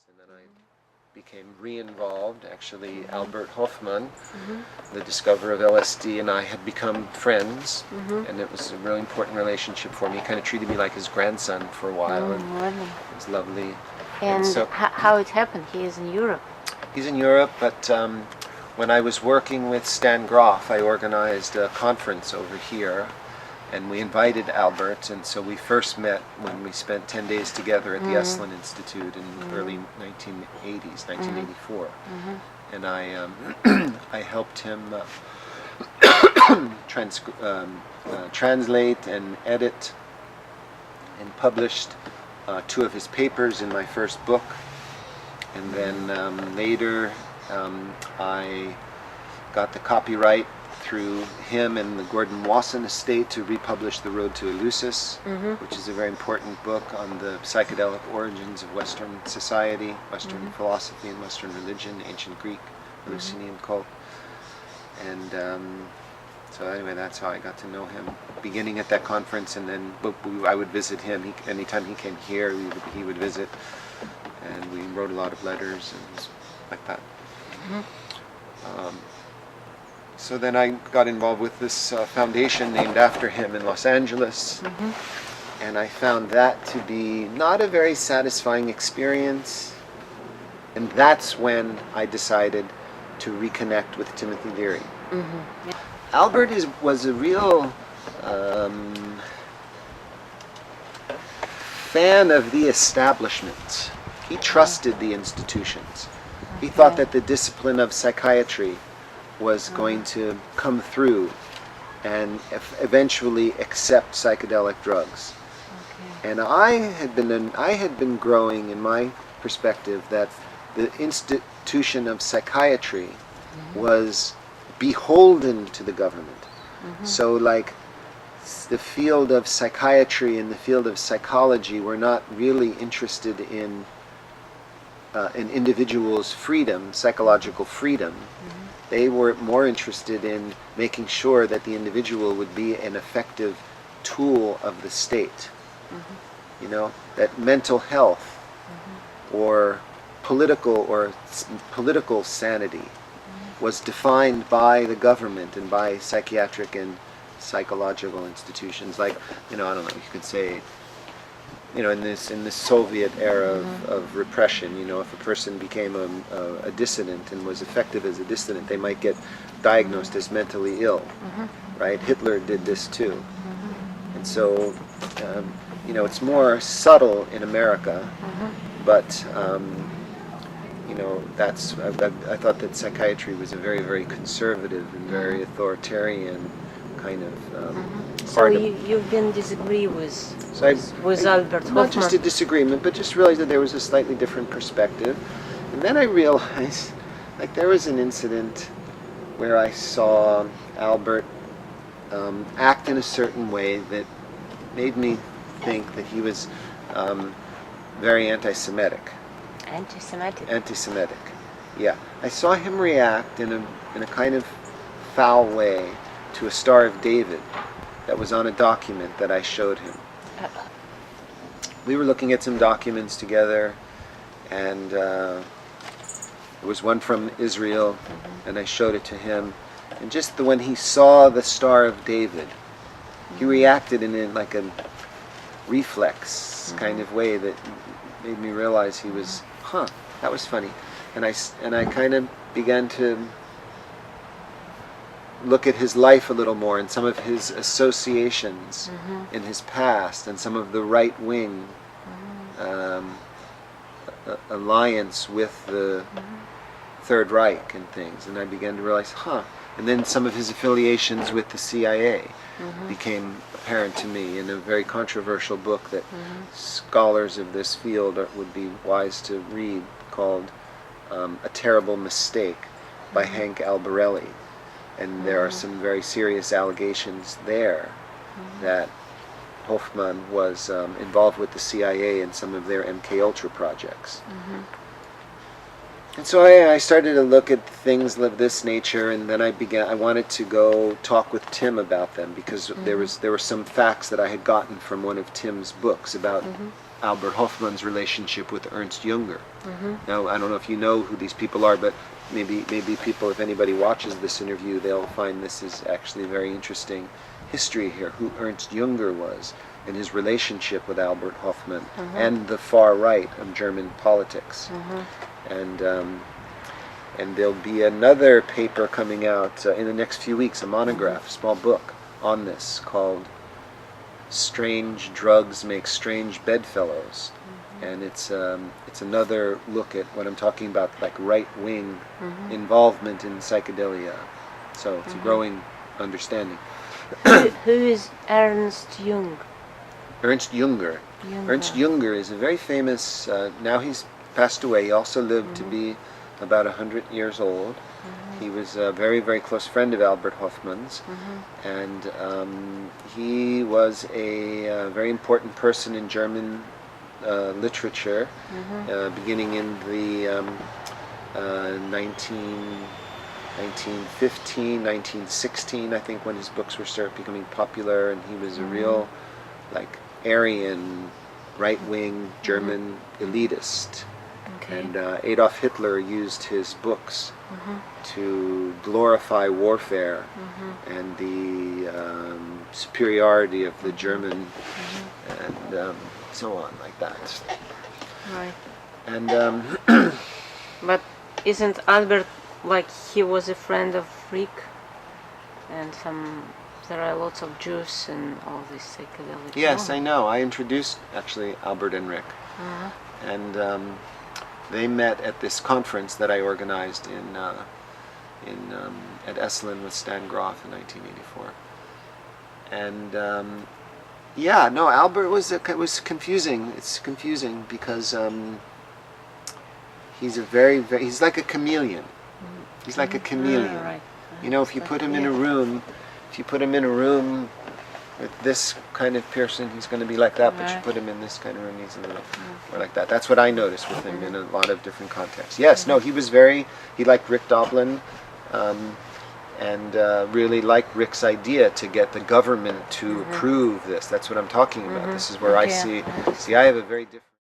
And then I became re-involved. Actually, Albert Hoffman, the discoverer of LSD, and I had become friends, and it was a really important relationship for me. He kind of treated me like his grandson for a while, and Really? it was lovely. And so how it happened? He is in Europe. he's in Europe, but when I was working with Stan Grof, I organized a conference over here, and we invited Albert, and so we first met when we spent 10 days together at the Esalen Institute in early 1980s, 1984. And I helped him translate and edit and published 2 of his papers in my first book. And then later I got the copyright through him and the Gordon Wasson estate to republish The Road to Eleusis, which is a very important book on the psychedelic origins of Western society, Western philosophy and Western religion, ancient Greek, Eleusinian cult. And so anyway, that's how I got to know him, beginning at that conference, and then I would visit him. Anytime he came here, he would visit, and we wrote a lot of letters and it was like that. So then I got involved with this foundation named after him in Los Angeles, and I found that to be not a very satisfying experience, and that's when I decided to reconnect with Timothy Leary. Albert was a real fan of the establishment. He trusted the institutions. He thought that the discipline of psychiatry was going to come through and eventually accept psychedelic drugs. And I had been growing in my perspective that the institution of psychiatry was beholden to the government. So like the field of psychiatry and the field of psychology were not really interested in an individual's freedom, psychological freedom. They were more interested in making sure that the individual would be an effective tool of the state. You know, that mental health or political sanity was defined by the government and by psychiatric and psychological institutions. Like, you know, I don't know, you could say, you know, in this Soviet era of repression, you know, if a person became a dissident and was effective as a dissident, they might get diagnosed as mentally ill, right? Hitler did this too. And so, you know, it's more subtle in America, but, you know, that's, I thought that psychiatry was a very, very conservative and very authoritarian kind of So you've been disagree with Albert Hoffman? Not just a disagreement, but just realized that there was a slightly different perspective. And then I realized, like, there was an incident where I saw Albert act in a certain way that made me think that he was very anti-Semitic. Anti-Semitic, yeah. I saw him react in a kind of foul way to a Star of David that was on a document that I showed him. We were looking at some documents together, and there was one from Israel, and I showed it to him. And just when he saw the Star of David, he reacted in like a reflex kind of way that made me realize he was, that was funny. And I kind of began to look at his life a little more and some of his associations in his past and some of the right-wing alliance with the Third Reich and things. And I began to realize, and then some of his affiliations with the CIA became apparent to me in a very controversial book that scholars of this field would be wise to read, called A Terrible Mistake by Hank Albarelli. And there are some very serious allegations there that Hoffman was involved with the CIA in some of their MKUltra projects. And so I started to look at things of this nature, and then I wanted to go talk with Tim about them, because there were some facts that I had gotten from one of Tim's books about Albert Hoffman's relationship with Ernst Jünger. Now, I don't know if you know who these people are, but maybe people, if anybody watches this interview, they'll find this is actually a very interesting history here, who Ernst Jünger was and his relationship with Albert Hoffman and the far right of German politics. And there'll be another paper coming out in the next few weeks, a monograph, small book on this called Strange Drugs Make Strange Bedfellows. And it's another look at what I'm talking about, like right-wing involvement in psychedelia. So it's a growing understanding. Who is Ernst Jung? Ernst Jünger. Ernst Jünger is a very famous, now he's passed away, he also lived to be about 100 years old. He was a very, very close friend of Albert Hoffman's, and he was a very important person in German literature, beginning in the 1915, 1916, I think, when his books were started becoming popular, and he was a real, like, Aryan, right-wing German elitist. And Adolf Hitler used his books to glorify warfare and the superiority of the German, and so on, like that. Right. And But isn't Albert, like, he was a friend of Rick, and there are lots of Jews and all this psychedelic. yes, I know. I introduced actually Albert and Rick, and they met at this conference that I organized at Esalen with Stan Groth in 1984. And Albert was confusing. It's confusing because he's he's like a chameleon. He's like a chameleon. Right. You know, if you put him in a room, with this kind of person, he's going to be like that, but you put him in this kind of room, he's a little more like that. That's what I noticed with him in a lot of different contexts. Yes, no, he liked Rick Doblin, and really liked Rick's idea to get the government to approve this. That's what I'm talking about. This is where I see I have a very different